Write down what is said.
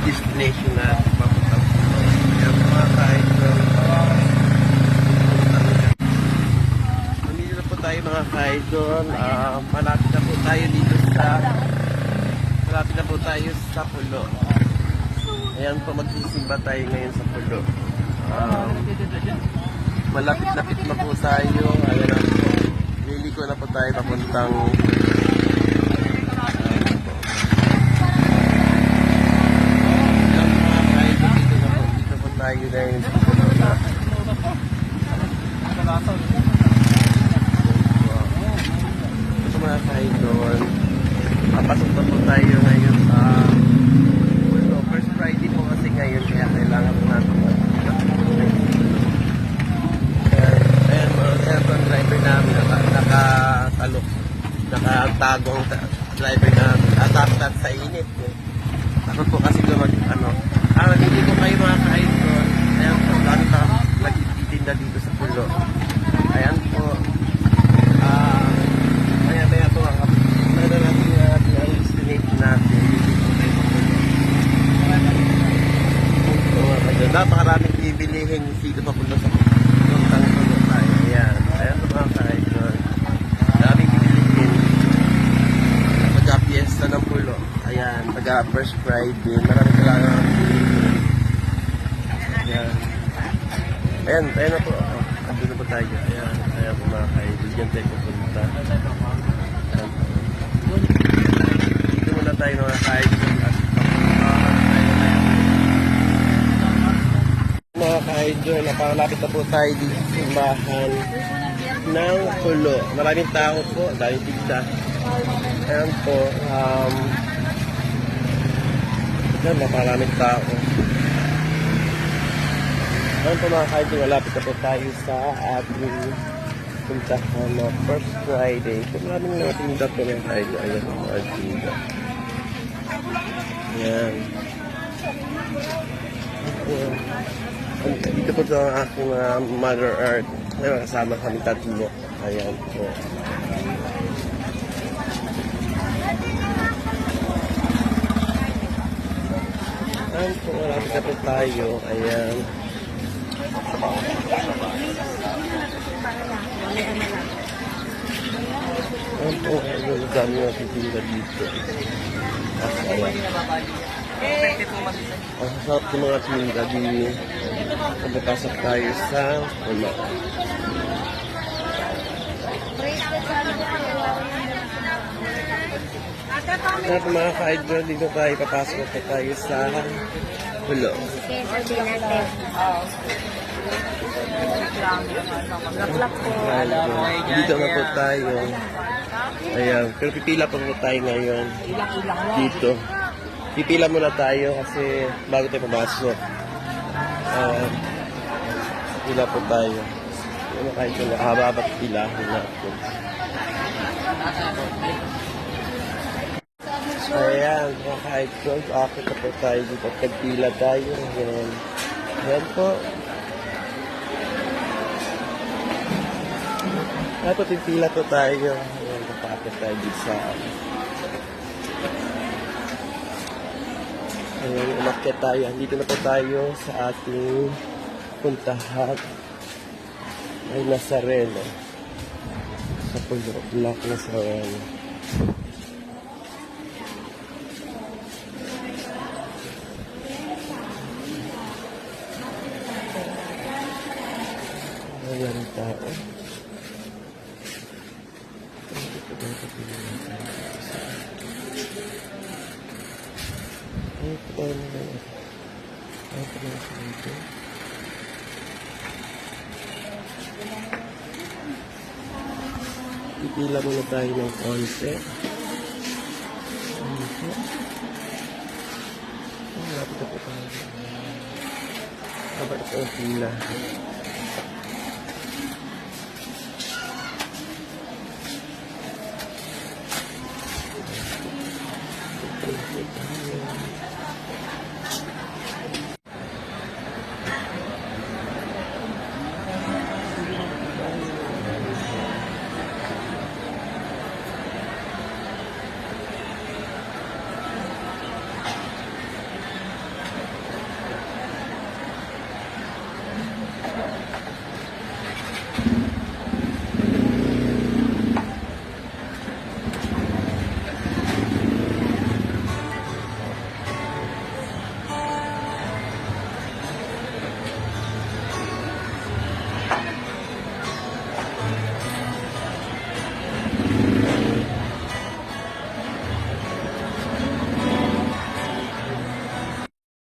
destination na papunta po. Kaya mga ka-idol, nandito na po tayo mga ka-idol. Malapit na po tayo dito malapit na po tayo sa pulo. Ayan po, magsisimba tayo ngayon sa pulo. Malapit-lapit na po tayo. Ayan na po. Liliko na po tayo papuntang tayo dahil ito mga ka-idol, papasok na po tayo ngayon sa first Friday po kasi ngayon, kaya kailangan po natin ayan po ang driver namin nakatagong driver namin at sa init ako po kasi hindi po kayo mga ka-idol. Ayan po, dami pa nagtitinda dito sa pulo. Ayan po. Maya po ang destination natin. Napakaraming bibilihin dito pa pulo sa puntang pulo tayo. Ayan po mga ka-idol. Daming bibilihin. Pagka-fiesta ng pulo. Ayan, pagka-first Friday. Maraming kailangan Ayan na po. Andun na po tayo. Ayan po mga ka-idol. Diyan tayo pupunta. Dito muna tayo mga ka-idol. Mga ka-idol, napakalapit na po tayo dito sa simbahan ng pulo. Maraming tao po. Daming tigda. Ayan po. Napakaraming tao. Ayan po mga ka-idol, malapit na po tayo sa ating puntahan na first Friday. So maraming mga tinda po mga ka-idol. Ayan po mga tinda. Ayan. Dito po sa aking Mother Earth. Ayan, kasama kami tatlo. Ayan po. Ayan po, malapit na po tayo. Ayan. Ayan po, ang dami na titinda dito. Ang sarap ng mga tinda dito. Pagpapasok tayo sa pulo. Ayan po mga ka-idol, dito tayo papasok na tayo sa pulo. Dito na po tayo. Ayan, pero pipila po tayo ngayon. Dito. Pipila muna tayo kasi bago tayo pumasok. Pipila po tayo. Ano kahit kung nakababat pilahin natin. Ayan, mga ka-idol, akit na po tayo dito. Pagpila tayo. Ayan. Ayan po. Ayan po, pipila po tayo. Ayan, nakakit tayo dito sa ayan, umakyat tayo. Dito na po tayo sa ating puntahan ay Nazareno. Sa pulo, Black Nazareno. Ayan ang tao. Pipila muna tayo ng konti. Lapit na po tayo. Dapat ito ang pila.